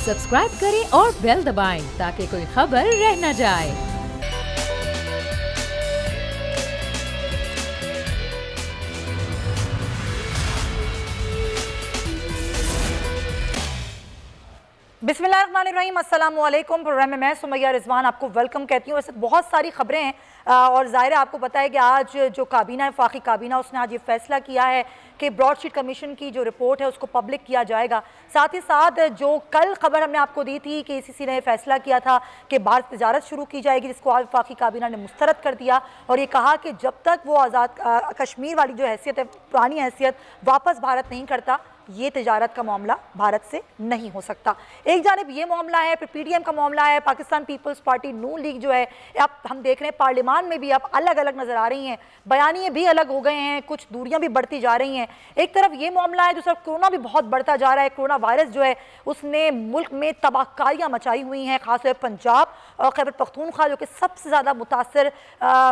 Subscribe करें और bell दबाएं ताकि कोई खबर रह न जाए। बिस्मिल्लाहिर्रहमानिर्रहीम, अस्सलाम वालेकुम। प्रोग्राम में मैं सुमैया रिजवान आपको वेलकम कहती हूँ। वैसे बहुत सारी खबरें हैं और ज़ाहिर है आपको पता है कि आज जो काबीना है, वफाकी काबीना, उसने आज ये फैसला किया है कि ब्रॉडशीट कमीशन की जो रिपोर्ट है उसको पब्लिक किया जाएगा। साथ ही साथ जो कल खबर हमने आपको दी थी कि ICC ने फैसला किया था कि भारत तजारत शुरू की जाएगी, जिसको आज वफाकी काबीना ने मुस्तरद कर दिया और ये कहा कि जब तक वो आज़ाद कश्मीर वाली जो हैसियत है, पुरानी हैसियत वापस भारत नहीं करता, ये तजारत का मामला भारत से नहीं हो सकता। एक जानिब ये मामला है, फिर PDM का मामला है, पाकिस्तान पीपल्स पार्टी नून लीग जो है, अब हम देख रहे हैं पार्लियामान में भी अब अलग अलग नज़र आ रही हैं, बयानिए भी अलग हो गए हैं, कुछ दूरियां भी बढ़ती जा रही हैं। एक तरफ ये मामला है, दूसरा कोरोना भी बहुत बढ़ता जा रहा है। कोरोना वायरस जो है उसने मुल्क में तबाहकारियाँ मचाई हुई हैं, खासतौर पर पंजाब और खैबर पख्तूनख्वा जो कि सबसे ज़्यादा मुतासर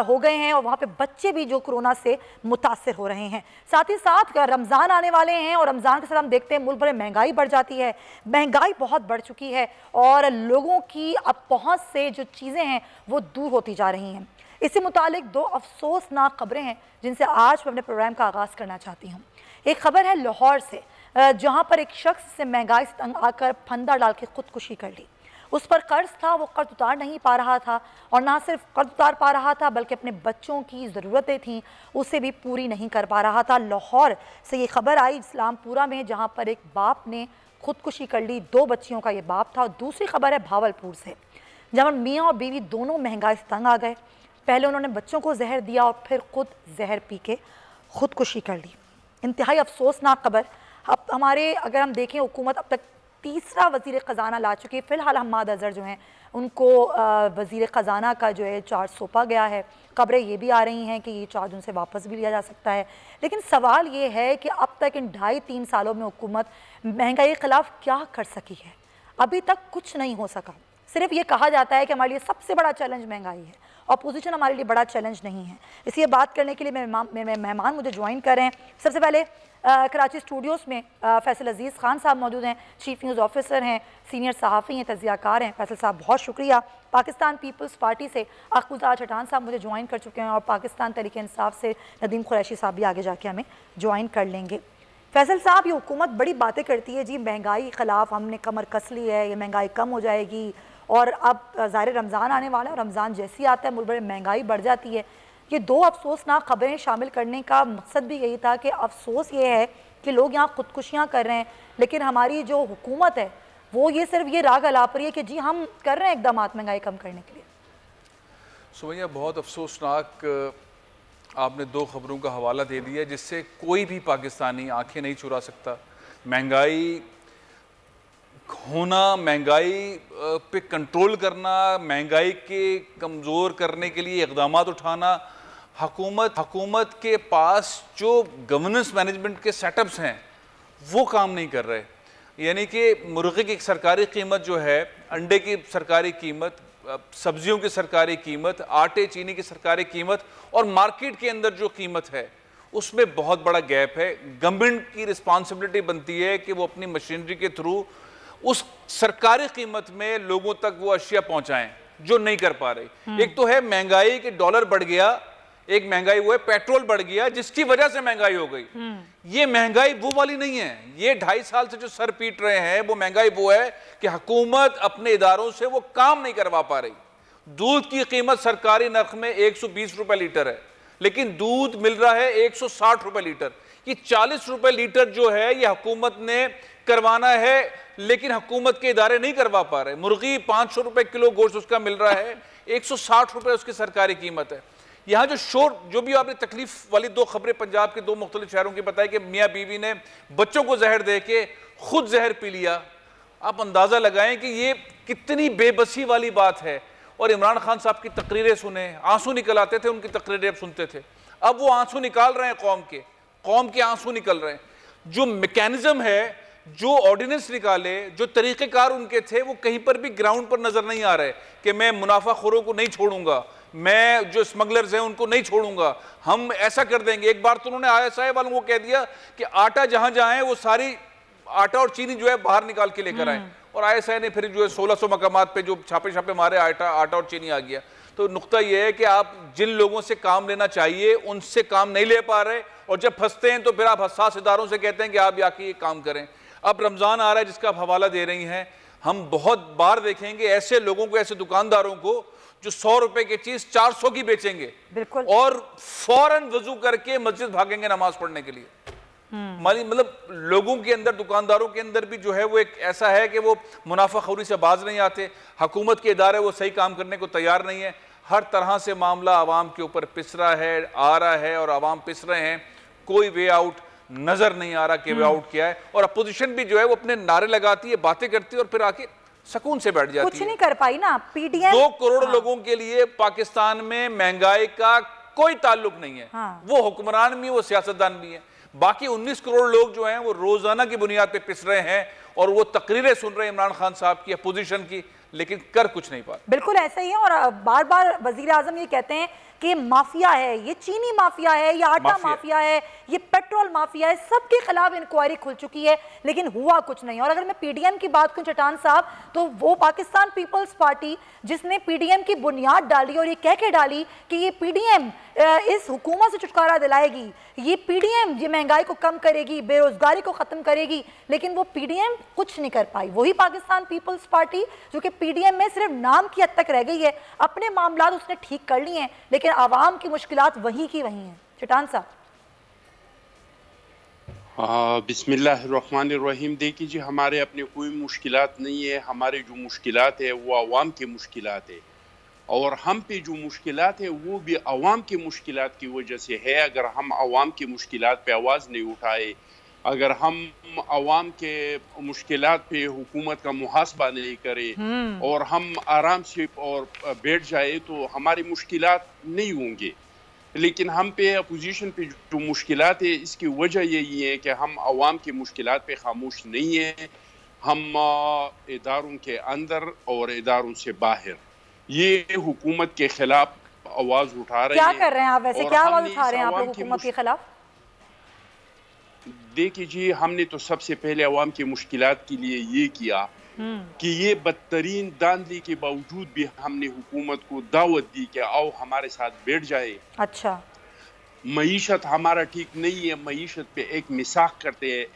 हो गए हैं और वहाँ पर बच्चे भी जो कोरोना से मुतासर हो रहे हैं। साथ ही साथ रमज़ान आने वाले हैं और रमज़ान सर हम देखते हैं मुल्क भर में महंगाई बढ़ जाती है, महंगाई बहुत बढ़ चुकी है और लोगों की अब पहुंच से जो चीज़ें हैं वो दूर होती जा रही हैं। इससे मुतालिक दो अफसोसनाक खबरें हैं जिनसे आज मैं अपने प्रोग्राम का आगाज़ करना चाहती हूँ। एक खबर है लाहौर से, जहाँ पर एक शख्स से महंगाई से तंग आकर फंदा डाल के खुदकुशी कर ली। उस पर कर्ज था, वो कर्ज उतार नहीं पा रहा था और ना सिर्फ कर्ज उतार पा रहा था बल्कि अपने बच्चों की ज़रूरतें थीं उसे भी पूरी नहीं कर पा रहा था। लाहौर से ये खबर आई इस्लामपुरा में, जहाँ पर एक बाप ने खुदकुशी कर ली। 2 बच्चियों का ये बाप था। और दूसरी खबर है भावलपुर से, जहाँ मियाँ और बीवी दोनों महंगाई से तंग आ गए। पहले उन्होंने बच्चों को जहर दिया और फिर खुद जहर पी के खुदकुशी कर ली। इंतहाई अफसोसनाक खबर। अब हमारे अगर हम देखें, हुकूमत अब तक तीसरा वज़ीर ख़जाना ला चुकी है। फ़िलहाल हम्माद अज़हर जो हैं उनको वज़ीर ख़जाना का जो है चार्ज सौंपा गया है। खबरें ये भी आ रही हैं कि ये चार्ज उनसे वापस भी लिया जा सकता है। लेकिन सवाल ये है कि अब तक इन 2.5-3 सालों में हुकूमत महंगाई के ख़िलाफ़ क्या कर सकी है? अभी तक कुछ नहीं हो सका। सिर्फ ये कहा जाता है कि हमारे लिए सबसे बड़ा चैलेंज महंगाई है, अपोजिशन हमारे लिए बड़ा चैलेंज नहीं है। इसलिए बात करने के लिए मेरे मेहमान मुझे ज्वाइन कर रहे हैं। सबसे पहले कराची स्टूडियोज़ में फैसल अजीज़ खान साहब मौजूद हैं, चीफ न्यूज़ ऑफिसर हैं, सीनियर सहाफ़ी हैं, तज़कियाकार हैं। फैसल साहब बहुत शुक्रिया। पाकिस्तान पीपल्स पार्टी से अख्तुज़ार चटान साहब मुझे ज्वाइन कर चुके हैं और पाकिस्तान तहरीक इंसाफ से नदीम कुरैशी साहब भी आगे जाके हमें ज्वाइन कर लेंगे। फैसल साहब, ये हुकूमत बड़ी बातें करती है जी, महंगाई के ख़िलाफ़ हमने कमर कस ली है, ये महंगाई कम हो जाएगी और अब ज़ाहिर रमज़ान आने वाला है, रमज़ान जैसे ही आता है मुल्क भर में महंगाई बढ़ जाती है। ये 2 अफसोसनाक खबरें शामिल करने का मकसद भी यही था कि अफसोस ये है कि लोग यहाँ खुदकुशियाँ कर रहे हैं, लेकिन हमारी जो हुकूमत है वो ये सिर्फ ये राग अलाप रही है कि जी हम कर रहे हैं इकदाम महंगाई कम करने के लिए। सुमैया, बहुत अफसोसनाक आपने 2 खबरों का हवाला दे दिया जिससे कोई भी पाकिस्तानी आंखें नहीं चुरा सकता। महंगाई होना, महंगाई पे कंट्रोल करना, महंगाई के कमज़ोर करने के लिए इक़दाम उठाना, हुकूमत के पास जो गवर्नेंस मैनेजमेंट के सेटअप्स हैं वो काम नहीं कर रहे। यानी कि मुर्गे की सरकारी कीमत जो है, अंडे की सरकारी कीमत, सब्जियों की सरकारी कीमत, आटे चीनी की सरकारी कीमत और मार्केट के अंदर जो कीमत है उसमें बहुत बड़ा गैप है। गवर्नमेंट की रिस्पॉन्सिबिलिटी बनती है कि वो अपनी मशीनरी के थ्रू उस सरकारी कीमत में लोगों तक वो अशिया पहुंचाएं, जो नहीं कर पा रही। एक तो है महंगाई के डॉलर बढ़ गया, एक महंगाई वो है पेट्रोल बढ़ गया जिसकी वजह से महंगाई हो गई। ये महंगाई वो वाली नहीं है। ये 2.5 साल से जो सर पीट रहे हैं वो महंगाई वो है कि हुकूमत अपने इदारों से वो काम नहीं करवा पा रही। दूध की कीमत सरकारी नर्ख में 120 रुपए लीटर है, लेकिन दूध मिल रहा है 160 रुपए लीटर। ये 40 रुपए लीटर जो है ये हुकूमत ने करवाना है, लेकिन हुकूमत के इदारे नहीं करवा पा रहे। मुर्गी 500 रुपए किलो गोश्त उसका मिल रहा है, 160 रुपए उसकी सरकारी कीमत है। यहाँ जो भी आपने तकलीफ वाली 2 खबरें पंजाब के 2 मुख्तलिफ शहरों की बताई कि मियाँ बीवी ने बच्चों को जहर दे के खुद जहर पी लिया। आप अंदाज़ा लगाएं कि ये कितनी बेबसी वाली बात है। और इमरान खान साहब की तकरीरें सुने, आंसू निकल आते थे उनकी तकरीरें, अब सुनते थे, अब वो आंसू निकाल रहे हैं, कौम के आंसू निकल रहे हैं। जो मैकेनिज्म है, जो ऑर्डिनेंस निकाले, जो तरीक़ेकार उनके थे, वो कहीं पर भी ग्राउंड पर नजर नहीं आ रहे कि मैं मुनाफाखोरों को नहीं छोड़ूंगा, मैं जो स्मगलर्स हैं उनको नहीं छोड़ूंगा, हम ऐसा कर देंगे। एक बार तो उन्होंने ISI वालों को कह दिया कि आटा जहां जहां है वो सारी आटा और चीनी जो है बाहर निकाल के लेकर आए, और ISI ने फिर जो है 1600 मकामात पे जो छापे मारे, आटा और चीनी आ गया। तो नुक्ता यह है कि आप जिन लोगों से काम लेना चाहिए उनसे काम नहीं ले पा रहे, और जब फंसते हैं तो फिर आप हसास इदारों से कहते हैं कि आप आके ये काम करें। अब रमज़ान आ रहा है जिसका आप हवाला दे रही हैं, हम बहुत बार देखेंगे ऐसे लोगों को, ऐसे दुकानदारों को जो 100 रुपए की चीज 400 की बेचेंगे, बिल्कुल, और फौरन वजू करके मस्जिद भागेंगे नमाज पढ़ने के लिए। मतलब लोगों के अंदर, दुकानदारों के अंदर भी जो है वो एक ऐसा है कि वो मुनाफाखोरी से बाज नहीं आते। हुकूमत के इदारे वो सही काम करने को तैयार नहीं है। हर तरह से मामला आवाम के ऊपर पिस रहा है, आ रहा है, और आवाम पिस रहे हैं। कोई वे आउट नजर नहीं आ रहा कि वे आउट क्या है। और अपोजिशन भी जो है वो अपने नारे लगाती है, बातें करती है, और फिर आके सुकून से बैठ जाती है। कुछ नहीं कर पाई ना पीडीएम। 2 करोड़ लोगों के लिए पाकिस्तान में महंगाई का कोई ताल्लुक नहीं है। वो हुक्मरान भी, वो सियासतदान भी है। बाकी 19 करोड़ लोग जो हैं वो रोजाना की बुनियाद पे पिस रहे हैं, और वो तकरीरें सुन रहे हैं इमरान खान साहब की, अपोजिशन की, लेकिन कर कुछ नहीं पाते। बिल्कुल ऐसा ही है। और बार बार वजीर आजम ये कहते हैं कि माफिया है, ये चीनी माफिया है, ये आटा माफिया है, ये पेट्रोल माफिया है, सबके खिलाफ इंक्वायरी खुल चुकी है, लेकिन हुआ कुछ नहीं। और अगर मैं पीडीएम की बात करूं चट्टान साहब, तो वो पाकिस्तान पीपल्स पार्टी जिसने पीडीएम की बुनियाद डाली और ये कह के डाली कि ये पीडीएम इस हुकूमत से छुटकारा दिलाएगी, ये पीडीएम ये महंगाई को कम करेगी, बेरोजगारी को खत्म करेगी, लेकिन वो पीडीएम कुछ नहीं कर पाई। वही पाकिस्तान पीपल्स पार्टी जो कि पीडीएम में सिर्फ नाम की हद तक रह गई है, अपने मामला उसने ठीक कर लिए हैं, लेकिन आवाम की मुश्किलात वही की वही हैं। चट्टान साहब। बिस्मिल्लाहिर्रहमानिर्रहीम। देखिए जी, हमारे अपने कोई मुश्किलात नहीं है। हमारे जो मुश्किलात है वो अवाम की मुश्किलात है, और हम पे जो मुश्किलात है वो भी अवाम की मुश्किलात की वजह से है। अगर हम अवाम की मुश्किलात पे आवाज़ नहीं उठाए, अगर हम अवाम के मुश्किलात पे हुकूमत का मुहासबा नहीं करें और हम आराम से और बैठ जाए, तो हमारी मुश्किलात नहीं होंगे। लेकिन हम पे अपोजिशन पे जो मुश्किलात है, इसकी वजह यही है कि हम अवाम की मुश्किलात पे खामोश नहीं है। हम इदारों के अंदर और इदारों से बाहर ये हुकूमत के खिलाफ आवाज़ उठा रहे हैं। क्या कर रहे हैं आप वैसे, क्या आवाज़ उठा रहे हैं आप लोग हुकूमत के खिलाफ? देखिए जी, हमने तो सबसे पहले अवाम की मुश्किलात के लिए ये किया कि ये बदतरीन दांधली के बावजूद भी हमने हुकूमत को दावत दी कि आओ हमारे साथ बैठ जाए। अच्छा, मईशत हमारा ठीक नहीं है, मईशत पे एक मिसाक करते हैं,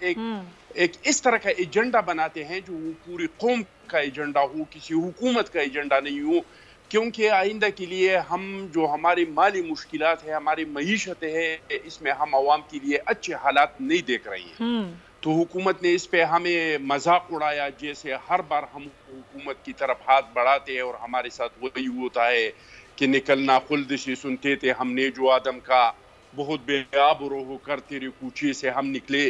एक इस तरह का एजेंडा बनाते हैं जो पूरी कौम का एजेंडा हो, किसी हुकूमत का एजेंडा नहीं हो। क्योंकि आइंदा के लिए हम जो हमारी माली मुश्किलात है, हमारी मईशत है, इसमें हम अवाम के लिए अच्छे हालात नहीं देख रहे हैं। तो हुकूमत ने इस पे हमें मजाक उड़ाया, जैसे हर बार हम हुकूमत की तरफ हाथ बढ़ाते हैं और हमारे साथ वही होता है कि निकलना खुल्दशी सुनते थे हमने जो आदम का, बहुत बेआबरो होकर तेरे कूचे से हम निकले।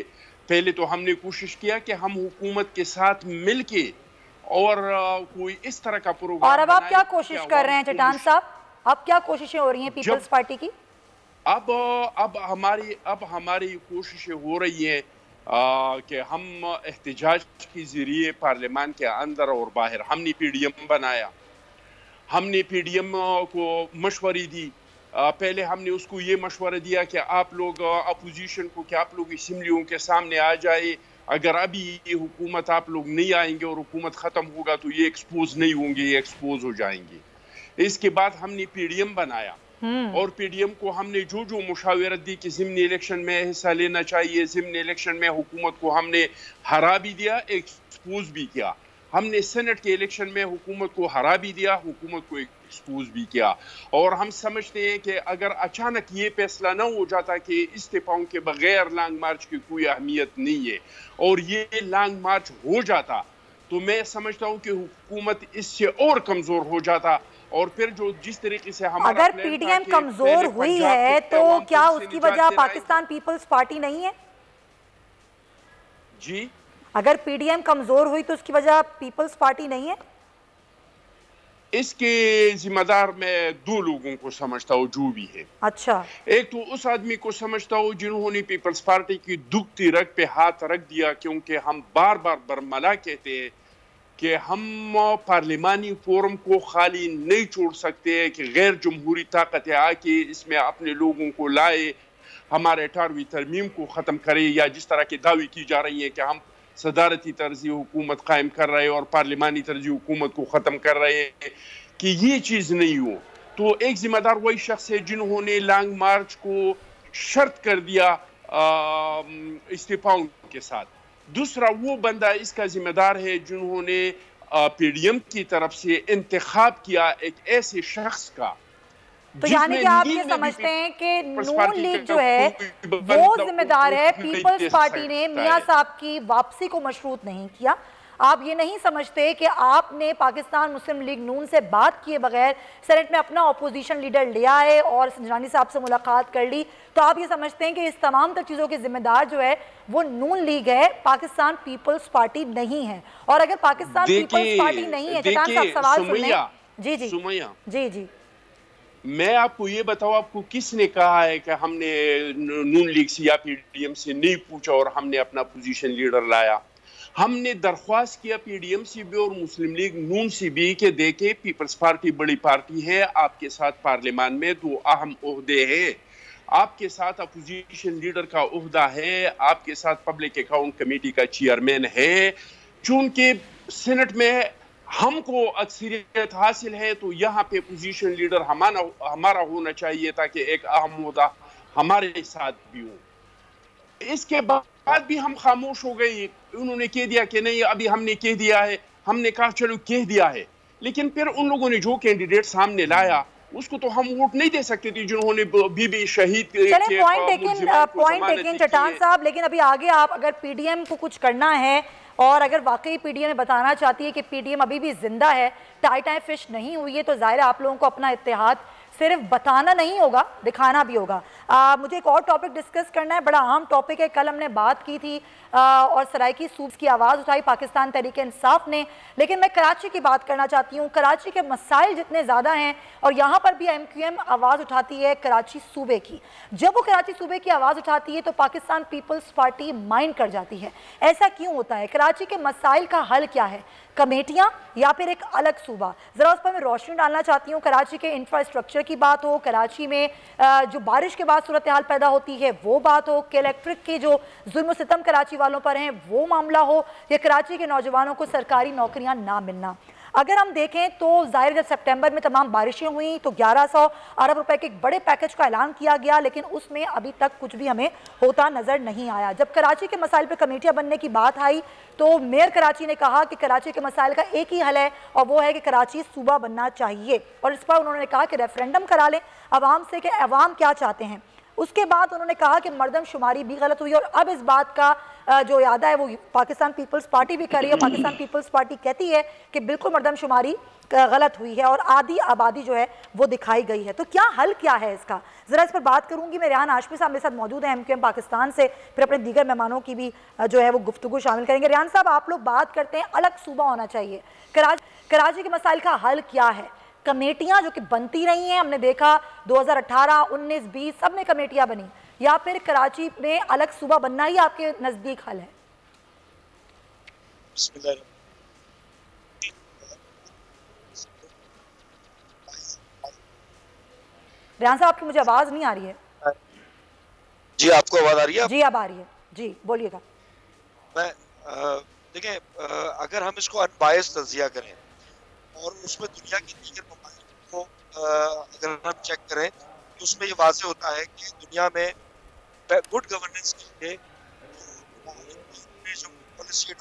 पहले तो हमने कोशिश किया कि हम हुकूमत के साथ मिलके और कोई इस तरह का प्रोग्राम। और अब आप क्या कोशिश कर रहे हैं चट्टान साहब? अब क्या कोशिशें हो रही हैं पीपल्स पार्टी की? अब हमारी कोशिशें हो रही है कि हम एहतजाज के जरिए पार्लियामान के अंदर और बाहर हमने पीडीएम बनाया। हमने पीडीएम को मशवरे दी। पहले हमने उसको ये मशवरा दिया कि आप लोग अपोजिशन को, कि आप लोग असम्बलियों के सामने आ जाए। अगर अभी ये हुकूमत आप लोग नहीं आएंगे और हुकूमत ख़त्म होगा तो ये एक्सपोज नहीं होंगे, ये एक्सपोज हो जाएंगे। इसके बाद हमने पीडीएम बनाया और पीडीएम को हमने जो जो मुशावरत दी कि ज़िमनी इलेक्शन में हिस्सा लेना चाहिए, ज़िमनी इलेक्शन में हुकूमत को हमने हरा भी दिया, एक्सपोज भी किया। हमने सेनेट के इलेक्शन में हुकूमत को हरा भी दिया, हुकूमत को एक्सपोज भी किया। और हम समझते हैं कि अगर अचानक ये फैसला न हो जाता कि इस्तीफाओं के बगैर लॉन्ग मार्च की कोई अहमियत नहीं है और ये लॉन्ग मार्च हो जाता, तो मैं समझता हूँ कि हुकूमत इससे और कमजोर हो जाता। और फिर जो जिस तरीके से हमारा अगर पीडीएम कमजोर हुई है तो क्या उसकी वजह पाकिस्तान पीपल्स पार्टी नहीं है? जी, अगर पीडीएम कमजोर हुई तो उसकी वजह पीपल्स पार्टी नहीं है? इसके जिम्मेदार मैं दो लोगों को समझता हूँ जो भी है। अच्छा, एक तो उस आदमी को समझता हूँ जिन्होंने पीपल्स पार्टी की दुखती रग पे हाथ रख दिया, क्योंकि हम बार बार बरमला कहते हैं कि हम पार्लिमानी फोरम को खाली नहीं छोड़ सकते, कि गैर जमहूरी ताकतें आके इसमें अपने लोगों को लाए, हमारे 18वीं तरमीम को ख़त्म करे, या जिस तरह की दावे की जा रही है कि हम सदारती तर्जी हुकूमत कायम कर रहे हैं और पार्लिमानी तर्जी हुकूमत को ख़त्म कर रहे हैं, कि ये चीज़ नहीं हो, तो एक जिम्मेदार वही शख्स है जिन्होंने लॉन्ग मार्च को शर्त कर दिया इस्तीफाओं के साथ। दूसरा वो बंदा इसका जिम्मेदार है जिन्होंने पीडीएम की तरफ से इंतखाब किया एक ऐसे शख्स का। तो यानी कि आप ये समझते हैं कि नून लीग जो है वो जिम्मेदार है, पीपल्स पार्टी ने मियां साहब की वापसी को मशरूत नहीं किया। आप ये नहीं समझते कि आपने पाकिस्तान मुस्लिम लीग नून से बात किए बगैर सेनेट में अपना अपोजिशन लीडर ले आए और संजरानी साहब से मुलाकात कर ली, तो आप ये समझते हैं कि इस तमाम तक चीज़ों के जिम्मेदार जो है वो नून लीग है, पाकिस्तान पीपल्स पार्टी नहीं है? और अगर पाकिस्तान पीपल्स पार्टी नहीं है, कैटान साहब सवाल सुन लें। जी जी सुमैया जी जी, मैं आपको ये बताऊं, आपको किसने कहा है कि हमने नून लीग से या पीडीएम से नहीं पूछा और हमने अपना पोजीशन लीडर लाया? हमने दरख्वास्त किया पीडीएम से भी और मुस्लिम लीग नून से भी कि देखे पीपल्स पार्टी बड़ी पार्टी है, आपके साथ पार्लियामान में 2 अहम ओहदे हैं, आपके साथ अपोजिशन लीडर का ओहदा है, आपके साथ पब्लिक अकाउंट कमेटी का चेयरमैन है, चूंकि सेनेट में हमको अक्सरियत हासिल है तो यहाँ पे पोजीशन लीडर हमारा होना चाहिए ताकि एक अहम ओहदा हमारे साथ भी हो। इसके बाद भी हम खामोश हो गए, उन्होंने कह दिया कि नहीं अभी हमने कह दिया है, हमने कहा चलो कह दिया है, लेकिन फिर उन लोगों ने जो कैंडिडेट सामने लाया उसको तो हम वोट नहीं दे सकते थे जिन्होंने बीबी शहीद पॉइंट टेकन चट्टान साहब। लेकिन अभी आगे आप अगर पीडीएम को कुछ करना है और अगर वाकई पीडीएम बताना चाहती है कि पीडीएम अभी भी जिंदा है, टाई फिश नहीं हुई है, तो जाहिर है आप लोगों को अपना इत्तेहाद सिर्फ बताना नहीं होगा, दिखाना भी होगा। मुझे एक और टॉपिक डिस्कस करना है, बड़ा अहम टॉपिक है। कल हमने बात की थी और सराइकी सूब्स की आवाज़ उठाई पाकिस्तान तहरीक इंसाफ ने, लेकिन मैं कराची की बात करना चाहती हूँ। कराची के मसाइल जितने ज़्यादा हैं और यहाँ पर भी एमक्यूएम आवाज़ उठाती है कराची सूबे की। जब वो कराची सूबे की आवाज़ उठाती है तो पाकिस्तान पीपल्स पार्टी माइंड कर जाती है। ऐसा क्यों होता है? कराची के मसाइल का हल क्या है? कमेटियां या फिर एक अलग सूबा? ज़रा उस पर मैं रोशनी डालना चाहती हूँ। कराची के इंफ्रास्ट्रक्चर की बात हो, कराची में जो बारिश के बाद सूरत हाल पैदा होती है वो बात हो, कि इलेक्ट्रिक के जो जुल्म सितम कराची वालों पर हैं वो मामला हो, या कराची के नौजवानों को सरकारी नौकरियां ना मिलना। अगर हम देखें तो ज़ाहिर जब सितंबर में तमाम बारिशें हुई तो 1100 अरब रुपए के एक बड़े पैकेज का ऐलान किया गया, लेकिन उसमें अभी तक कुछ भी हमें होता नज़र नहीं आया। जब कराची के मसाइल पर कमेटियां बनने की बात आई तो मेयर कराची ने कहा कि कराची के मसाइल का एक ही हल है और वो है कि कराची सूबा बनना चाहिए, और इस पर उन्होंने कहा कि रेफरेंडम करा लें अवाम से कि अवाम क्या चाहते हैं। उसके बाद उन्होंने कहा कि मर्दमशुमारी भी गलत हुई, और अब इस बात का जो इरादा है वो पाकिस्तान पीपल्स पार्टी भी कर रही है। पाकिस्तान पीपल्स पार्टी कहती है कि बिल्कुल मर्दमशुमारी गलत हुई है और आधी आबादी जो है वो दिखाई गई है। तो क्या हल क्या है इसका? ज़रा इस पर बात करूंगी। मैं रेहान हाशमी साहब मेरे साथ मौजूद हैं एमक्यूएम पाकिस्तान से, फिर अपने दीगर मेहमानों की भी जो है वो गुफ्तगू शामिल करेंगे। रेहान साहब, आप लोग बात करते हैं अलग सूबा होना चाहिए, कराची के मसाइल का हल क्या है? कमेटियां जो कि बनती रही हैं, हमने देखा 2018, 19, 20 सब में कमेटियां बनी, या फिर कराची में अलग सूबा बनना ही आपके नजदीक हल है? रेहान साहब, आपकी मुझे आवाज नहीं आ रही है। जी, आपको आवाज आ रही है? जी अब आ रही है, जी बोलिएगा। मैं देखिए, अगर हम इसको अनबायस्ड तज्जिया करें और उसमें दुनिया की दीगर ममालिक को अगर हम चेक करें तो उसमें ये वाज़ेह होता है कि दुनिया में गुड गवर्नेंस के लिए जो पॉलिसी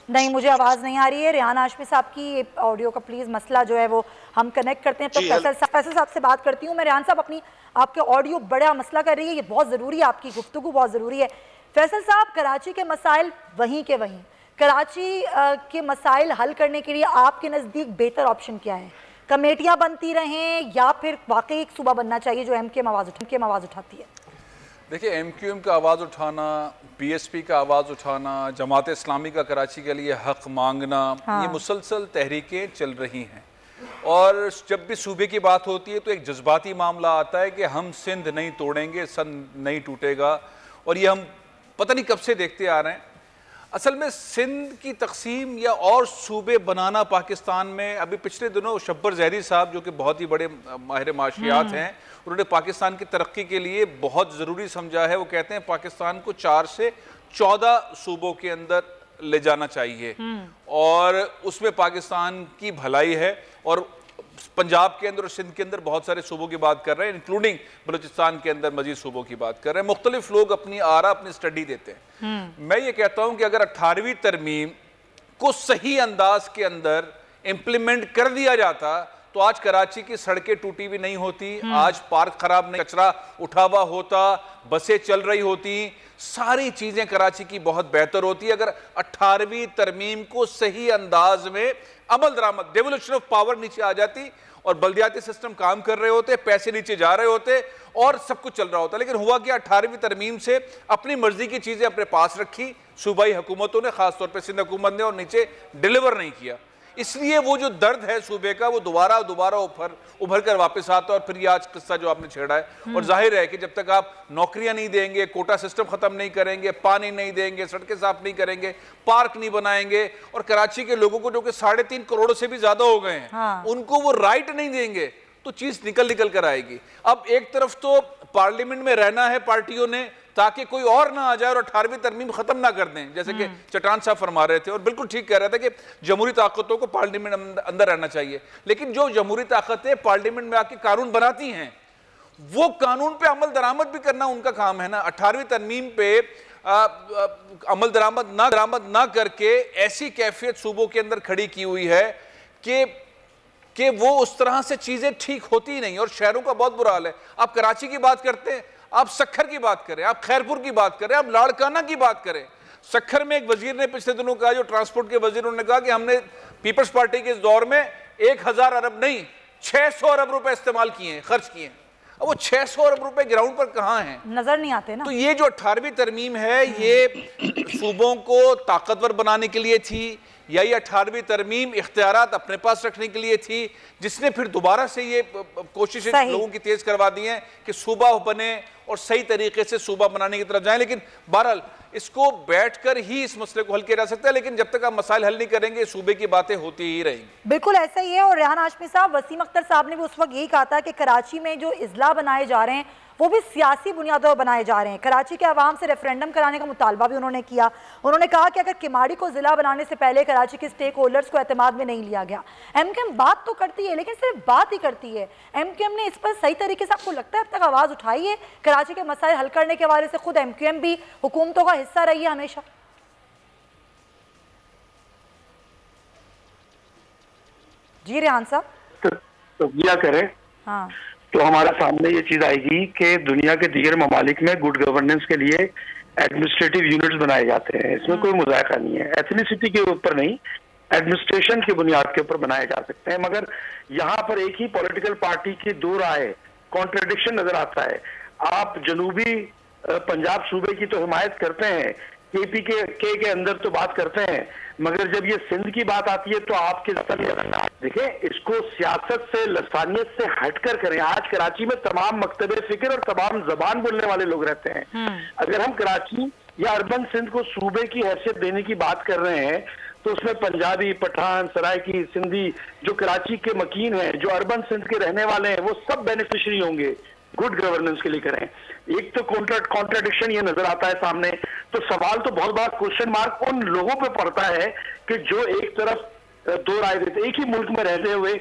नहीं, मुझे आवाज़ नहीं आ रही है। रेहान हाशमी साहब की ऑडियो का प्लीज़ मसला जो है वो हम कनेक्ट करते हैं। तो फैसल साहब से बात करती हूँ मैं। रेहान साहब, अपनी आपके ऑडियो बड़ा मसला कर रही है, ये बहुत ज़रूरी है, आपकी गुफ्तगू बहुत ज़रूरी है। फैसल साहब, कराची के मसाइल वहीं के वहीं, कराची के मसाइल हल करने के लिए आपके नज़दीक बेहतर ऑप्शन क्या है? कमेटियाँ बनती रहें या फिर वाकई एक सूबा बनना चाहिए जो एमक्यूएम आवाज़ उठाती है? देखिए, एमक्यूएम का आवाज़ उठाना, पीएसपी का आवाज़ उठाना, जमात इस्लामी का कराची के लिए हक मांगना, ये मुसलसल तहरीकें चल रही हैं। और जब भी सूबे की बात होती है तो एक जज्बाती मामला आता है कि हम सिंध नहीं तोड़ेंगे, सिंध नहीं टूटेगा, और ये हम पता नहीं कब से देखते आ रहे हैं। असल में सिंध की तकसीम या और सूबे बनाना पाकिस्तान में, अभी पिछले दिनों शब्बर ज़हरी साहब जो कि बहुत ही बड़े माहिर माशियात हैं, उन्होंने पाकिस्तान की तरक्की के लिए बहुत ज़रूरी समझा है। वो कहते हैं पाकिस्तान को 4 से 14 सूबों के अंदर ले जाना चाहिए और उसमें पाकिस्तान की भलाई है। और पंजाब के अंदर और सिंध के अंदर बहुत सारे सूबों की बात कर रहे हैं, इंक्लूडिंग बलूचिस्तान के अंदर मजीद सूबों की बात कर रहे हैं। मुख्तलिफ लोग अपनी आरा, अपनी स्टडी देते हैं। मैं ये कहता हूं कि अगर 18वीं तरमीम को सही अंदाज के अंदर इम्प्लीमेंट कर दिया जाता तो आज कराची की सड़कें टूटी हुई नहीं होती, आज पार्क खराब नहीं, कचरा उठा हुआ होता, बसें चल रही होती, सारी चीजें कराची की बहुत बेहतर होती है अगर 18वीं तरमीम को सही अंदाज में अमल दरामद, डेवोल्यूशन ऑफ पावर नीचे आ जाती और बल्दियाती सिस्टम काम कर रहे होते, पैसे नीचे जा रहे होते और सब कुछ चल रहा होता। लेकिन हुआ कि 18वीं तरमीम से अपनी मर्जी की चीजें अपने पास रखी सूबाई हुकूमतों ने, खासतौर पर सिंध हुकूमत ने, और नीचे डिलीवर नहीं किया। इसलिए वो जो दर्द है सूबे का वो दोबारा उभर कर वापस आता है। और फिर ये आज किस्सा जो आपने छेड़ा है, और जाहिर है कि जब तक आप नौकरियां नहीं देंगे, कोटा सिस्टम खत्म नहीं करेंगे, पानी नहीं देंगे, सड़कें साफ नहीं करेंगे, पार्क नहीं बनाएंगे, और कराची के लोगों को जो कि 3.5 करोड़ से भी ज्यादा हो गए हैं, उनको वो राइट नहीं देंगे तो चीज निकल कर आएगी। अब एक तरफ तो पार्लियामेंट में रहना है पार्टियों ने ताकि कोई और ना आ जाए और 18वीं तरमीम खत्म ना कर दें, जैसे कि चट्टान साहब फरमा रहे थे, और बिल्कुल ठीक कह रहे थे कि जमहूरी ताकतों को पार्लियामेंट अंदर रहना चाहिए। लेकिन जो जमहूरी ताकतें पार्लियामेंट में आके कानून बनाती हैं, वो कानून पे अमल दरामद भी करना उनका काम है ना। 18वीं तरमीम पे अमल दरामद ना करके ऐसी कैफियत सूबों के अंदर खड़ी की हुई है कि वो उस तरह से चीजें ठीक होती ही नहीं, और शहरों का बहुत बुरा हाल है। आप कराची की बात करते हैं, आप सखर की बात करें, आप खैरपुर की बात करें, आप लाड़काना की बात करें। सखर में एक वजीर ने पिछले दिनों कहा, जो ट्रांसपोर्ट के वजीर, उन्होंने कहा कि हमने पीपल्स पार्टी के इस दौर में 1000 अरब नहीं 600 अरब रुपए इस्तेमाल किए हैं, खर्च किए हैं। अब वो 600 अरब रुपए ग्राउंड पर कहाँ हैं, नजर नहीं आते ना। तो ये जो 18वीं तरमीम है ये सूबों को ताकतवर बनाने के लिए थी, या ये 18वीं तरमीम इख्तियारात अपने पास रखने के लिए थी, जिसने फिर दोबारा से ये कोशिशें लोगों की तेज करवा दी हैं कि सूबा बने और सही तरीके से सूबा बनाने की तरफ जाएं। लेकिन बहरहाल इसको बैठकर ही इस मसले को हल किया जा सकता है, लेकिन जब तक आप मसाइल हल नहीं करेंगे सूबे की बातें होती ही रहेंगी। बिल्कुल ऐसा ही है। और रेहान हाशमी साहब, वसीम अख्तर साहब ने भी उस वक्त यही कहा था कि कराची में जो इजला बनाए जा रहे हैं वो भी सियासी बुनियादों पर बनाए जा रहे हैं। कराची के अवाम से रेफरेंडम कराने का मुतालबा भी उन्होंने किया। उन्होंने कहा कि अगर किमाड़ी को जिला बनाने से पहले कराची के स्टेक होल्डर्स को एतमाद में नहीं लिया गया। एमक्यूएम बात तो करती है, लेकिन सिर्फ बात ही करती है। एमक्यूएम ने इस पर सही तरीके से, आपको लगता है, अब तक आवाज़ उठाई है? कराची के मसाइल हल करने के हवाले से खुद एमक्यूएम भी हुकूमतों का हिस्सा रही है हमेशा। जी रेहान साहब, तो क्या करें? हाँ, तो हमारे सामने ये चीज आएगी कि दुनिया के दीगर ममालिक में गुड गवर्नेंस के लिए एडमिनिस्ट्रेटिव यूनिट्स बनाए जाते हैं। इसमें कोई मुज़ायका नहीं है, एथनिसिटी के ऊपर नहीं, एडमिनिस्ट्रेशन की बुनियाद के ऊपर बनाए जा सकते हैं। मगर यहाँ पर एक ही पॉलिटिकल पार्टी की दो राय, कॉन्ट्रडिक्शन नजर आता है। आप जनूबी पंजाब सूबे की तो हिमायत करते हैं, केपी के अंदर तो बात करते हैं, मगर जब ये सिंध की बात आती है तो आपके देखें, इसको सियासत से, लसानियत से हटकर करें। आज कराची में तमाम मकतबे फिक्र और तमाम जबान बोलने वाले लोग रहते हैं। अगर हम कराची या अर्बन सिंध को सूबे की हैसियत देने की बात कर रहे हैं तो उसमें पंजाबी, पठान, सराइकी, सिंधी जो कराची के मकीन हैं, जो अर्बन सिंध के रहने वाले हैं, वो सब बेनिफिशियरी होंगे गुड गवर्नेंस के लिए करें। एक तो कॉन्ट्राडिक्शन ये नजर आता है सामने। तो सवाल तो बहुत बड़ा क्वेश्चन मार्क उन लोगों पे पड़ता है कि जो एक तरफ दो राय देते, एक ही मुल्क में रहते हुए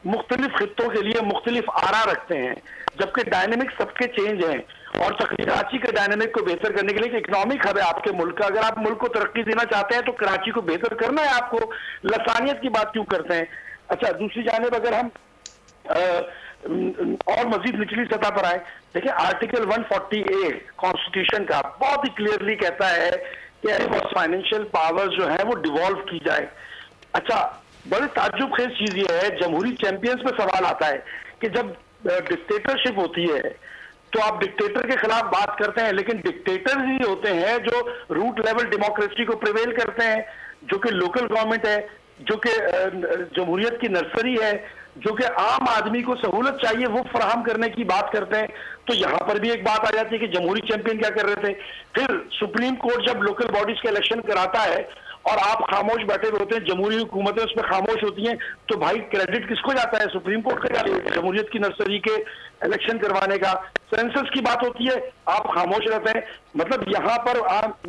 मुख्तलिफ खित्तों के लिए मुख्तलिफ आरा रखते हैं, जबकि डायनेमिक सबके चेंज हैं। और कराची के डायनेमिक को बेहतर करने के लिए इकोनॉमिक हब है आपके मुल्क का। अगर आप मुल्क को तरक्की देना चाहते हैं तो कराची को बेहतर करना है आपको। लसानियत की बात क्यों करते हैं? अच्छा, दूसरी जानिब अगर हम और मजीद निचली सतह पर आए, देखिए आर्टिकल 140A कॉन्स्टिट्यूशन का बहुत ही क्लियरली कहता है कि फाइनेंशियल पावर जो है वो डिवॉल्व की जाए। अच्छा, बड़े ताज्जुब खेज चीज ये है, जमहूरी चैंपियंस में सवाल आता है कि जब डिक्टेटरशिप होती है तो आप डिक्टेटर के खिलाफ बात करते हैं, लेकिन डिक्टेटर ही होते हैं जो रूट लेवल डेमोक्रेसी को प्रिवेल करते हैं, जो कि लोकल गवर्नमेंट है, जो कि जमहूरियत की नर्सरी है, जो कि आम आदमी को सहूलत चाहिए वो फराहम करने की बात करते हैं। तो यहाँ पर भी एक बात आ जाती है कि जमहूरी चैंपियन क्या कर रहे थे। फिर सुप्रीम कोर्ट जब लोकल बॉडीज का इलेक्शन कराता है और आप खामोश बैठे हुए होते हैं, जमहूरी हुकूमतें उसमें खामोश होती हैं, तो भाई क्रेडिट किसको जाता है? सुप्रीम कोर्ट का जमहूरियत की नर्सरी के इलेक्शन करवाने का। सेंसस की बात होती है, आप खामोश रहते हैं। मतलब यहाँ पर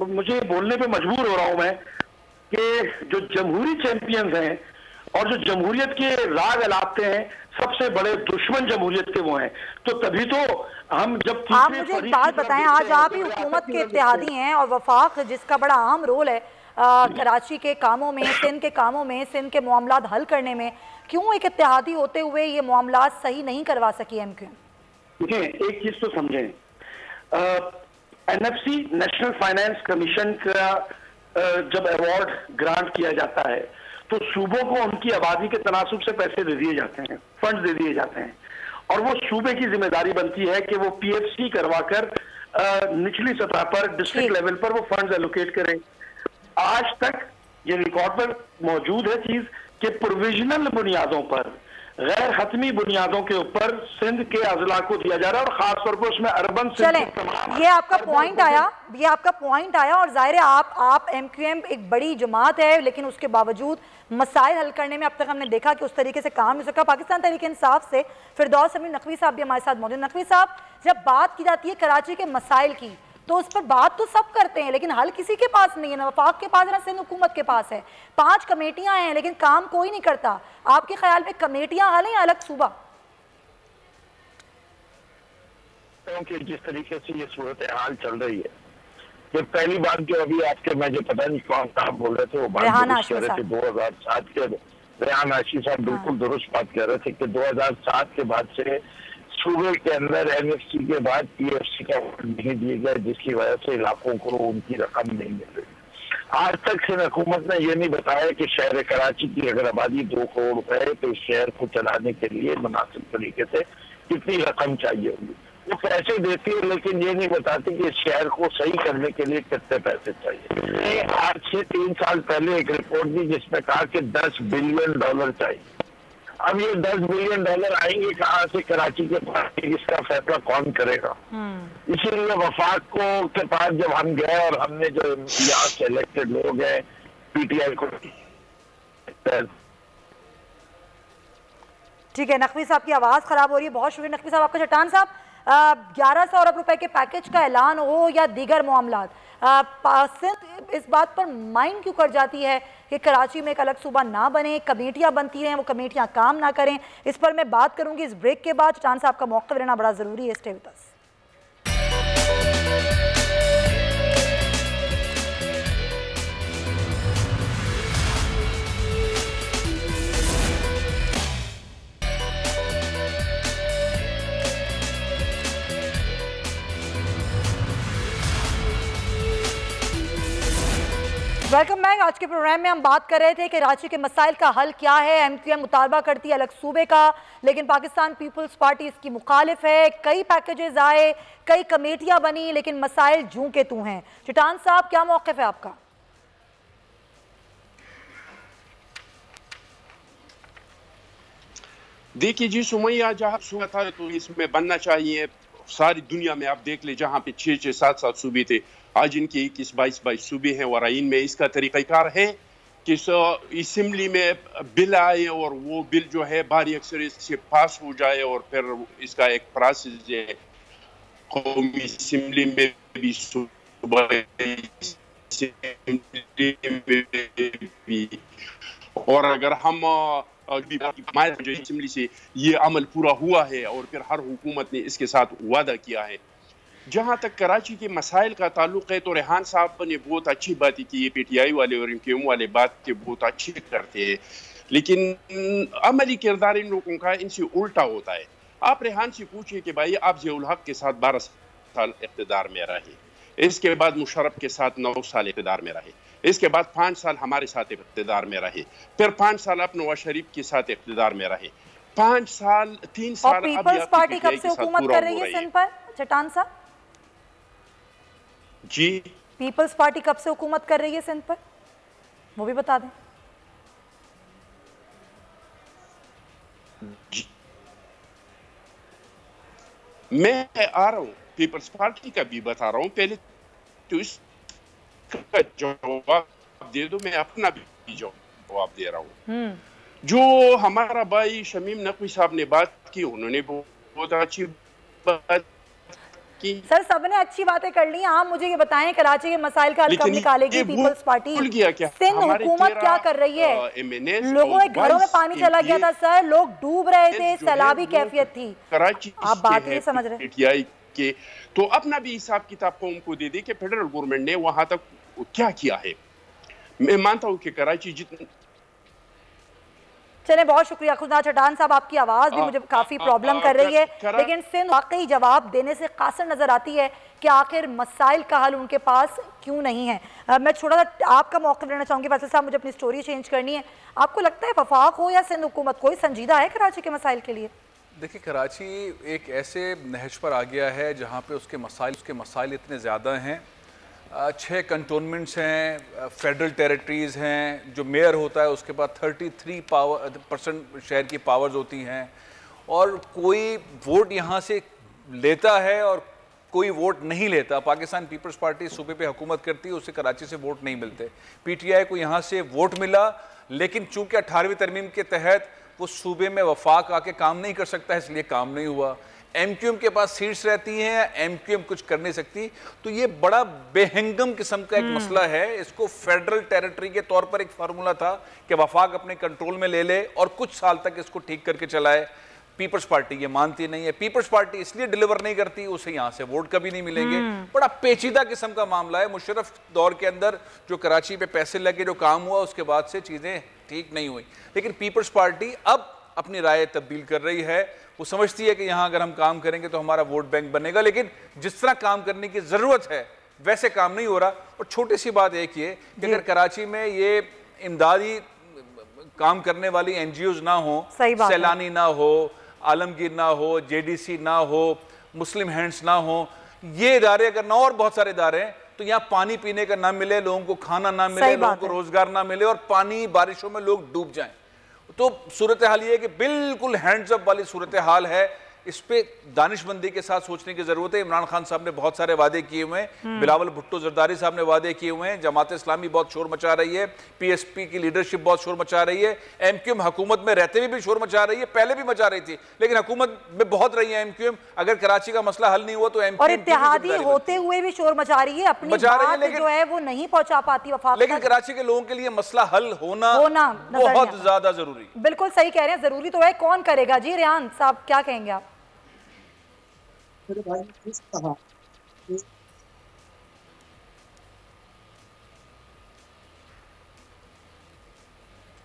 मुझे बोलने पे मजबूर हो रहा हूं मैं कि जो जमहूरी चैंपियंस हैं और जो जमहूरियत के राग अलापते हैं, सबसे बड़े दुश्मन जमहूरियत के वो हैं। तो तभी तो हम जब आप मुझे एक बात बताएं, आज आप ही हुकूमत के इत्तेहादी हैं और वफाक जिसका बड़ा अहम रोल है कराची के कामों में, सिंध के कामों में, सिंध के मामलात हल करने में, क्यों एक इत्तेहादी होते हुए ये मामलात सही नहीं करवा सकी एमक्यूएम? देखिए, एक चीज तो समझें, एनएफसी नेशनल फाइनेंस कमीशन का जब अवार्ड ग्रांट किया जाता है तो सूबों को उनकी आबादी के तनासुब से पैसे दे दिए जाते हैं, फंड दे दिए जाते हैं, और वो सूबे की जिम्मेदारी बनती है कि वो पीएफसी करवाकर निचली सतह पर, डिस्ट्रिक्ट लेवल पर वो फंड्स एलोकेट करें। आज तक ये रिकॉर्ड पर मौजूद है चीज कि प्रोविजनल बुनियादों पर, गैर हतमी बुनियादों के ऊपर सिंध के अजला को दिया जा रहा है, और खासतौर पर उसमें अर्बन चलें, ये आपका पॉइंट आया, और जाहिर है आप एमक्यूएम एक बड़ी जमात है, लेकिन उसके बावजूद मसाइल हल करने में अब तक हमने देखा कि उस तरीके से काम नहीं सका। पाकिस्तान तहरीक इंसाफ से फिरदौस अमीन नकवी साहब भी हमारे साथ मौजूद। नकवी साहब, जब बात की जाती है कराची के मसाइल की तो उस पर बात तो सब करते हैं, लेकिन हल किसी के पास नहीं है, ना वफाक के पास है ना सिंध हुकूमत के पास है। 5 कमेटियां हैं लेकिन काम कोई नहीं करता। आपके ख्याल में कमेटियां हल हैं या अलग सूबा? क्योंकि जिस तरीके से ये सूरत हाल चल रही है, ये पहली बात जो अभी आपके, मैं जो पता नहीं कौन साहब बोल रहे थे, वो बात कह रहे थे 2007 के, रेहान आशी साहब बिल्कुल दुरुस्त बात कह रहे थे कि 2007 के बाद से सूबे के अंदर एनएफसी के बाद पीएफसी का वोट नहीं दिए गए, जिसकी वजह से इलाकों को उनकी रकम नहीं मिल रही। आज तक सिंध हुकूमत ने यह नहीं बताया कि शहर कराची की अगर आबादी 2 करोड़ रुपए तो इस शहर को चलाने के लिए मुनासिब तरीके से कितनी रकम चाहिए होगी। वो पैसे देती है लेकिन ये नहीं बताती कि इस शहर को सही करने के लिए कितने पैसे चाहिए। आज से 3 साल पहले एक रिपोर्ट दी जिसमें कहा कि $10 बिलियन चाहिए। अब ये $10 बिलियन आएंगे कहाँ से कराची के पास, इसका फैसला कौन करेगा? इसीलिए वफाक को के पास जब हम गए और हमने जो यहाँ से इलेक्टेड लोग हैं पीटीआई को, ठीक है, नकवी साहब की आवाज़ ख़राब हो रही है, बहुत शुक्रिया नकवी साहब आपका। चट्टान साहब, 1100 अरब रुपए के पैकेज का ऐलान हो या दीगर मामलात, सिंध इस बात पर माइंड क्यों कर जाती है कि कराची में एक अलग सूबा ना बने, कमेटियां बनती हैं, वो कमेटियां काम ना करें? इस पर मैं बात करूंगी इस ब्रेक के बाद। चट्टान साहब का मौक़िफ़ लेना बड़ा ज़रूरी है, stay with us. Welcome back. आज के प्रोग्राम में हम बात कर रहे थे कि कराची के मसाइल का हल क्या है। एमक्यूएम मुतालबा करती है अलग सूबे का, लेकिन पाकिस्तान पीपल्स पार्टी इसकी मुखालिफ है। कई पैकेजेस आए, कई कमेटियां बनी, लेकिन मसाइल जूं के तू हैं। चट्टान साहब, क्या मौक़िफ़ है आपका? देखिए जी सुमैया, जहाँ सूबा था तो इसमें बनना चाहिए। सारी दुनिया में आप देख ले, जहाँ पे 6-6, 7-7 सूबे थे, आज इनके 21-22 सूबे हैं। और आइन में इसका तरीक़ाकार है कि असेंबली में बिल आए और वो बिल जो है भारी अक्सरियत से पास हो जाए, और फिर इसका एक प्रोसेस है कौमी असेंबली में भी, और अगर हम जो असेंबली से ये अमल पूरा हुआ है और फिर हर हुकूमत ने इसके साथ वादा किया है। जहाँ तक कराची के मसाइल का ताल्लुक है तो रेहान साहब ने बहुत अच्छी बात की, पीटीआई वाले और एमक्यूएम वाले बात के बहुत अच्छी करते हैं, लेकिन अमली किरदार इन लोगों का इनसे उल्टा होता है। आप रेहान से पूछिए कि भाई आप ज़ियाउल हक के साथ 12 साल इक़्तिदार में रहे, इसके बाद मुशर्रफ के साथ 9 साल इक़्तिदार में रहे, इसके बाद 5 साल हमारे साथ इक़्तिदार में रहे, फिर 5 साल आप नवाज शरीफ के साथ इक़्तिदार में रहे, 3 साल पीपल्स पार्टी कब से हुकूमत कर रही है सिंध पर? चट्टान साहब जी, पीपल्स पार्टी कब से हुकूमत कर रही है सिंध पर, वो भी बता दें। मैं आ रहा हूँ, पीपल्स पार्टी का भी बता रहा हूँ, पहले तो इसका जवाब दे दो, मैं अपना भी जवाब दे रहा हूँ। जो हमारा भाई शमीम नकवी साहब ने बात की, उन्होंने बहुत अच्छी बात की। सर सबने अच्छी बातें कर ली, आप मुझे ये बताएं कराची के मसाइल का हल कब निकालेगी पीपल्स पार्टी? सिंध हुकूमत क्या कर रही है? लोगों के घरों में पानी चला गया था सर, लोग डूब रहे थे, सैलाबी कैफियत थी। कराची आप बात नहीं समझ रहे के तो अपना भी हिसाब किताब कौम को दे दे कि फेडरल गवर्नमेंट ने वहां तक क्या किया है। मैं मानता हूं कि कराची जितना। चले, बहुत शुक्रिया खुदा चट्टान साहब, आपकी आवाज़ भी मुझे काफ़ी प्रॉब्लम कर रही है, लेकिन सिंध वाकई जवाब देने से कासर नज़र आती है कि आखिर मसाइल का हल उनके पास क्यों नहीं है। मैं छोटा सा आपका मौक़िफ़ लेना चाहूँगी। फैसल साहब, मुझे अपनी स्टोरी चेंज करनी है। आपको लगता है वफाक हो या सिंध हुकूमत कोई संजीदा है कराची के मसाइल के लिए? देखिए, कराची एक ऐसे नहज पर आ गया है जहाँ पर उसके मसाइल इतने ज़्यादा हैं। 6 कंटोनमेंट्स हैं, फेडरल टेरिटरीज़ हैं, जो मेयर होता है उसके बाद 33% शहर की पावर्स होती हैं, और कोई वोट यहाँ से लेता है और कोई वोट नहीं लेता। पाकिस्तान पीपल्स पार्टी सूबे पे हुकूमत करती है, उससे कराची से वोट नहीं मिलते। PTI को यहाँ से वोट मिला, लेकिन चूंकि 18वीं तरमीम के तहत वो सूबे में वफाक आके काम नहीं कर सकता है, इसलिए काम नहीं हुआ। MQM के पास सीट्स रहती हैं, MQM कुछ कर नहीं सकती। तो ये बड़ा बेहंगम किस्म का एक मसला है। इसको फेडरल टेरिटरी के तौर पर एक फार्मूला था कि वफाक अपने कंट्रोल में ले ले और कुछ साल तक इसको ठीक करके चलाए। पीपल्स पार्टी ये मानती नहीं है। पीपल्स पार्टी इसलिए डिलीवर नहीं करती, उसे यहाँ से वोट कभी नहीं मिलेंगे। बड़ा पेचीदा किस्म का मामला है। मुशर्रफ दौर के अंदर जो कराची पे पैसे लगे, जो काम हुआ, उसके बाद से चीज़ें ठीक नहीं हुई। लेकिन पीपल्स पार्टी अब अपनी राय तब्दील कर रही है। वो समझती है कि यहाँ अगर हम काम करेंगे तो हमारा वोट बैंक बनेगा, लेकिन जिस तरह काम करने की ज़रूरत है वैसे काम नहीं हो रहा। और छोटी सी बात एक ये कि अगर कराची में ये इमदादी काम करने वाली NGOs ना हो, सैलानी ना हो, आलमगीर ना हो, JDC ना हो, मुस्लिम हैंड्स ना हो, ये इदारे अगर ना और बहुत सारे इदारे हैं, तो यहाँ पानी पीने का ना मिले, लोगों को खाना ना मिले, लोगों को रोजगार ना मिले और पानी बारिशों में लोग डूब जाएं, तो सूरत हाल ये है कि बिल्कुल हैंड्स अप वाली सूरत हाल है। इस पे दानिशमंदी के साथ सोचने की जरूरत है। इमरान खान साहब ने बहुत सारे वादे किए हुए हैं, बिलावल भुट्टो जरदारी साहब ने वादे किए हुए हैं, जमात इस्लामी बहुत शोर मचा रही है, PSP की लीडरशिप बहुत शोर मचा रही है, MQM हुकूमत में रहते हुए भी शोर मचा रही है, पहले भी मचा रही थी, लेकिन हुकूमत में बहुत रही है MQM। अगर कराची का मसला हल नहीं हुआ तो MQM और इत्तेहादी होते हुए भी शोर मचा रही है, अपनी बात जो है वो नहीं पहुंचा पाती वफाक। लेकिन कराची के लोगों के लिए मसला हल होना बहुत ज्यादा जरूरी। बिल्कुल सही कह रहे हैं, जरूरी तो है, कौन करेगा? जी रेहान साहब, क्या कहेंगे आप?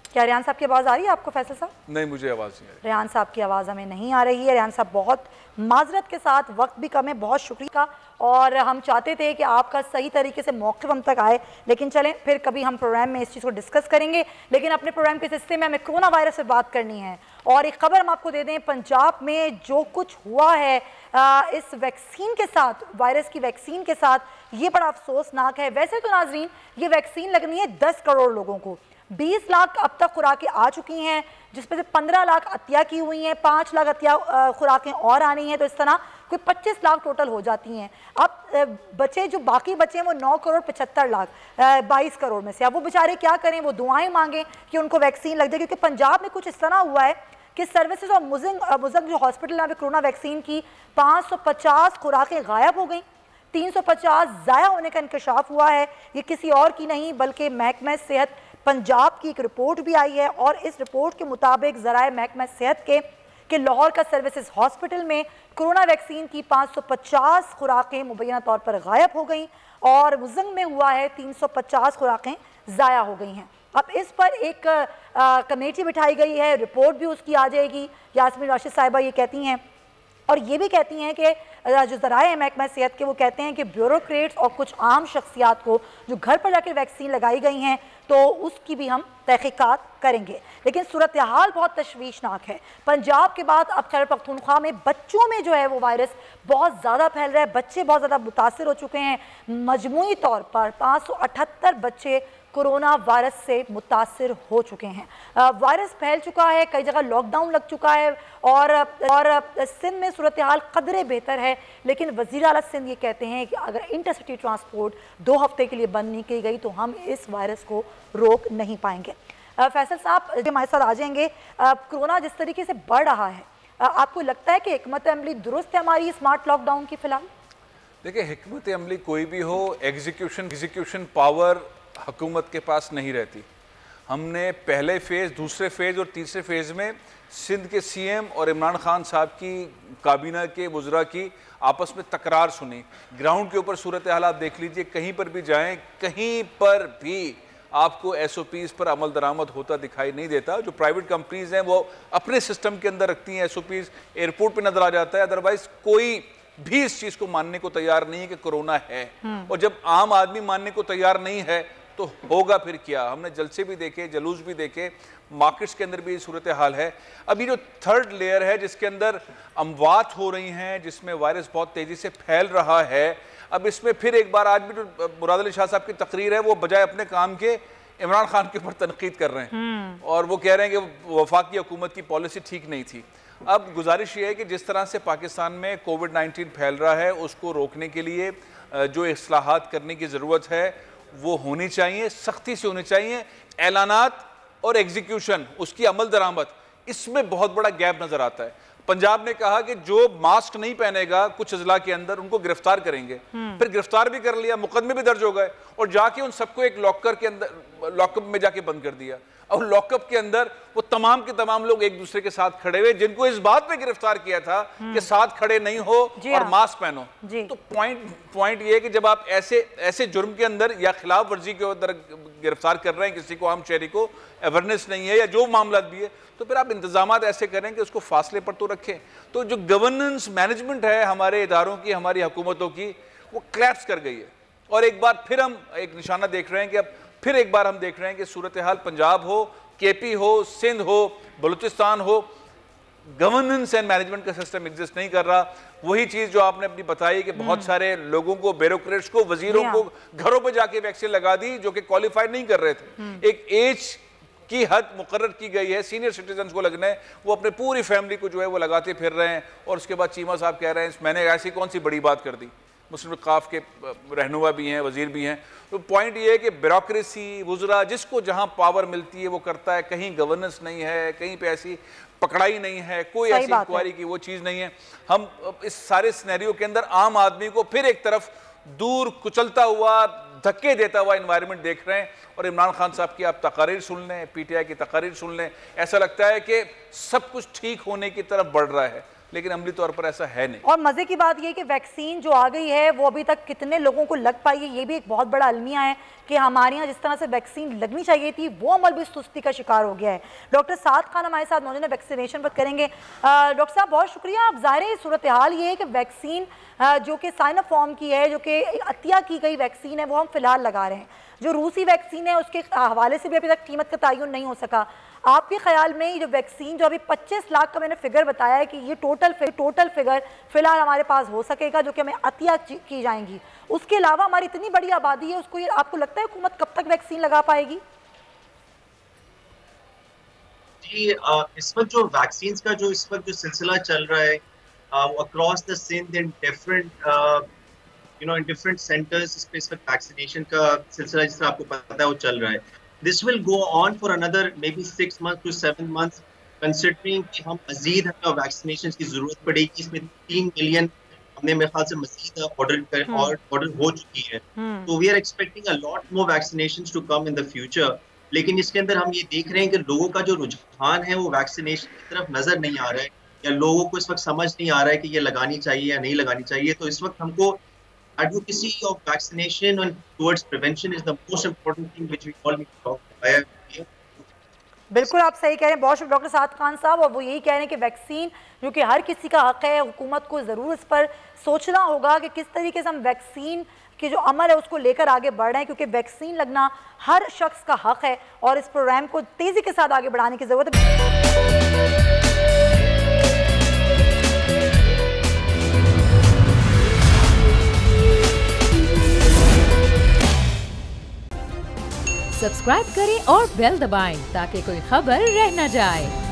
क्या रेहान साहब की आवाज़ आ रही है आपको फैसल साहब? नहीं, मुझे आवाज़ नहीं आ रही। रेहान साहब की आवाज़ हमें नहीं आ रही है। रेहान साहब बहुत माजरत के साथ, वक्त भी कम है, बहुत शुक्रिया। और हम चाहते थे कि आपका सही तरीके से मौक़िफ़ हम तक आए, लेकिन चलें फिर कभी हम प्रोग्राम में इस चीज़ को डिस्कस करेंगे। लेकिन अपने प्रोग्राम के हिस्से में हमें कोरोना वायरस से बात करनी है। और एक खबर हम आपको दे दें, पंजाब में जो कुछ हुआ है इस वैक्सीन के साथ, वायरस की वैक्सीन के साथ, ये बड़ा अफसोसनाक है। वैसे तो नाजरीन ये वैक्सीन लगनी है 10 करोड़ लोगों को, 20 लाख अब तक खुराकें आ चुकी हैं, जिसमें से 15 लाख अतिया की हुई हैं, 5 लाख अतिया खुराकें और आनी हैं, तो इस तरह कोई 25 लाख टोटल हो जाती हैं। अब बचे जो बाकी बचे हैं वो 9 करोड़ 75 लाख 22 करोड़ में से। अब वो बेचारे क्या करें? वो दुआएं मांगें कि उनको वैक्सीन लग जाए, क्योंकि पंजाब में कुछ इस तरह हुआ है कि सर्विसेज और मुजंग जो हॉस्पिटल है कोरोना वैक्सीन की 550 खुराकें गायब हो गई, 350 ज़ाया होने का इंकशाफ हुआ है। ये किसी और की नहीं बल्कि महकमा सेहत पंजाब की एक रिपोर्ट भी आई है, और इस रिपोर्ट के मुताबिक ज़राए महकमा सेहत के लाहौर का सर्विसेज हॉस्पिटल में कोरोना वैक्सीन की 550 खुराकें मुबैना तौर पर गायब हो गई और मुजंग में हुआ है 350 खुराकें ज़ाया हो गई हैं। अब इस पर एक कमेटी बिठाई गई है, रिपोर्ट भी उसकी आ जाएगी। यास्मीन राशिद साहिबा ये कहती हैं, और ये भी कहती हैं कि जो ज़राए महकमा सेहत के, वो कहते हैं कि ब्यूरोक्रेट्स और कुछ आम शख्सियात को जो घर पर जाकर वैक्सीन लगाई गई हैं तो उसकी भी हम तहकीकात करेंगे। लेकिन सूरत हाल बहुत तशवीशनाक है। पंजाब के बाद अब खैबर पख्तूनख्वा में बच्चों में जो है वो वायरस बहुत ज़्यादा फैल रहा है, बच्चे बहुत ज़्यादा मुतासिर हो चुके हैं। मजमूई तौर पर 578 बच्चे कोरोना वायरस से मुतासिर हो चुके हैं। वायरस फैल चुका है, कई जगह लॉकडाउन लग चुका है और सिंध में सूरत हाल कदरे बेहतर है, लेकिन वज़ीर आला सिंध ये कहते हैं कि अगर इंटरसिटी ट्रांसपोर्ट 2 हफ्ते के लिए बंद नहीं की गई तो हम इस वायरस को रोक नहीं पाएंगे। फैसल साहब हमारे साथ आ जाएंगे। कोरोना जिस तरीके से बढ़ रहा है, आपको लगता है कि हिकमत अमली दुरुस्त है हमारी स्मार्ट लॉकडाउन की फिलहाल? देखिए, हिकमत अमली कोई भी हो, एग्जीक्यूशन पावर हुकूमत के पास नहीं रहती। हमने पहले फेज़, दूसरे फेज़ और तीसरे फेज़ में सिंध के सीएम और इमरान खान साहब की काबीना के वज़रा की आपस में तकरार सुनी। ग्राउंड के ऊपर सूरत हाल आप देख लीजिए, कहीं पर भी जाएं, कहीं पर भी आपको SOPs पर अमल दरामद होता दिखाई नहीं देता। जो प्राइवेट कंपनीज हैं वो अपने सिस्टम के अंदर रखती हैं SOPs, एयरपोर्ट पे नजर आ जाता है, अदरवाइज कोई भी इस चीज को मानने को तैयार नहीं है कि कोरोना है। और जब आम आदमी मानने को तैयार नहीं है तो होगा फिर क्या? हमने जलसे भी देखे, जलूस भी देखे, मार्केट्स के अंदर भी सूरत हाल है। अभी जो थर्ड लेयर है जिसके अंदर अमवात हो रही हैं, जिसमें वायरस बहुत तेजी से फैल रहा है, अब इसमें फिर एक बार आज भी जो मुराद अली शाह साहब की तकरीर है वो बजाय अपने काम के इमरान खान के ऊपर तनकीद कर रहे हैं और वो कह रहे हैं कि वफाकी हुकूमत की पॉलिसी ठीक नहीं थी। अब गुजारिश ये है कि जिस तरह से पाकिस्तान में कोविड-19 फैल रहा है उसको रोकने के लिए जो इस्लाहात करने की ज़रूरत है वो होनी चाहिए, सख्ती से होनी चाहिए। ऐलानात और एग्जीक्यूशन, उसकी अमल दरामद, इसमें बहुत बड़ा गैप नज़र आता है। पंजाब ने कहा कि जो मास्क नहीं पहनेगा कुछ अजला के अंदर उनको गिरफ्तार करेंगे, फिर गिरफ्तार भी कर लिया, मुकदमे भी दर्ज हो गए और जाके उन सबको एक लॉकर के अंदर, लॉकअप में जाके बंद कर दिया। और लॉकअप के अंदर वो तमाम के तमाम लोग एक दूसरे के साथ खड़े हुए जिनको इस बात पे गिरफ्तार किया था कि साथ खड़े नहीं हो और मास्क पहनो। तो पॉइंट ये है कि जब आप ऐसे जुर्म के अंदर या खिलाफ वर्जी के अंदर गिरफ्तार कर रहे हैं किसी को, आम शहरी को, अवेयरनेस नहीं है या जो मामला भी है, तो फिर आप इंतजामात ऐसे करें कि उसको फासले पर तो रखें। तो जो गवर्नेंस मैनेजमेंट है हमारे इदारों की, हमारी हुकूमतों की, वो क्लैप्स कर गई है। और एक बार फिर हम एक निशाना देख रहे हैं कि अब फिर एक बार हम देख रहे हैं कि सूरत हाल पंजाब हो, KP हो, सिंध हो, बलूचिस्तान हो, गवर्नेंस एंड मैनेजमेंट का सिस्टम एग्जिस्ट नहीं कर रहा। वही चीज जो आपने अपनी बताई कि बहुत सारे लोगों को, ब्यूरोक्रेट्स को, वजीरों को घरों पे जाके वैक्सीन लगा दी जो कि क्वालिफाइड नहीं कर रहे थे। एक एज की हद मुकर्रर की गई है, सीनियर सिटीजन को लगना है, वो अपने पूरी फैमिली को जो है वो लगाते फिर रहे हैं। और उसके बाद चीमा साहब कह रहे हैं मैंने ऐसी कौन सी बड़ी बात कर दी। मुस्लिम काफ के रहनुमा भी हैं, वजीर भी हैं। तो पॉइंट ये है कि ब्यूरोक्रेसी, वुज़रा, जिसको जहां पावर मिलती है वो करता है। कहीं गवर्नेंस नहीं है, कहीं पे ऐसी पकड़ाई नहीं है, कोई ऐसी इंक्वायरी की वो चीज़ नहीं है। हम इस सारे सिनेरियो के अंदर आम आदमी को फिर एक तरफ दूर कुचलता हुआ, धक्के देता हुआ एनवायरनमेंट देख रहे हैं। और इमरान खान साहब की आप तकारीर सुन लें, PTI की तकारीर सुन लें, ऐसा लगता है कि सब कुछ ठीक होने की तरफ बढ़ रहा है, लेकिन अमली तौर पर ऐसा है नहीं। और मजे की बात यह कि वैक्सीन जो आ गई है वो अभी तक कितने लोगों को लग पाई है, ये भी एक बहुत बड़ा अलमिया है कि हमारे यहाँ जिस तरह से वैक्सीन लगनी चाहिए थी वो अमल भी सुस्ती का शिकार हो गया है। डॉक्टर साद खान हमारे साथ मौजूद है, वैक्सीनेशन पर करेंगे। डॉक्टर साहब बहुत शुक्रिया। अब ज़ाहिर सूरत हाल ये है कि वैक्सीन जो कि साइन अप फॉर्म की है, जो कि अतिया की गई वैक्सीन है, वो हम फिलहाल लगा रहे हैं। जो रूसी वैक्सीन है उसके हवाले से भी अभी तक कीमत का तयन नहीं हो सका। आपके ख्याल में ये जो वैक्सीन जो अभी 25 लाख का मैंने फिगर बताया है कि ये टोटल फिगर फिलहाल हमारे पास हो सकेगा जो कि हमें अतिया की जाएंगी, उसके अलावा हमारी इतनी बड़ी आबादी है, उसको ये आपको लगता है हुकूमत कब तक वैक्सीन लगा पाएगी? जी, इस वक्त जो वैक्सीन का जो इस वक्त जो सिलसिला चल रहा है across the Sindh in different in different centres, इस वक्त वैक्सीनेशन का सिलसिला जिस तरह आपको पता है वो चल रहा है। This will go on for another maybe 6 months to 7 months, considering कि हम मज़ीद हमें वैक्सीनेशन की जरूरत पड़ेगी। इसमें 3 मिलियन हमने मेरे ख्याल से मज़ीद ऑर्डर हो चुकी है। तो we are expecting a lot more vaccinations to come in the future. लेकिन इसके अंदर हम ये देख रहे हैं कि लोगों का जो रुझान है वो वैक्सीनेशन की तरफ नजर नहीं आ रहा है, या लोगों को इस वक्त समझ नहीं आ रहा है कि ये लगानी चाहिए या नहीं लगानी चाहिए। तो इस वक्त हमको advocacy of vaccination and towards prevention is the most important thing which we all need to talk about. बिल्कुल आप सही कह रहे हैं। बहुत शुक्रिया डॉक्टर साद खान साहब। और वो यही कह रहे हैं कि वैक्सीन जो कि हर किसी का हक है, हुकूमत को ज़रूर इस पर सोचना होगा कि किस तरीके से हम वैक्सीन के जो अमल है उसको लेकर आगे बढ़ रहे हैं, क्योंकि वैक्सीन लगना हर शख्स का हक है और इस प्रोग्राम को तेज़ी के साथ आगे बढ़ाने की ज़रूरत है। सब्सक्राइब करें और बेल दबाएं ताकि कोई खबर रह न जाए।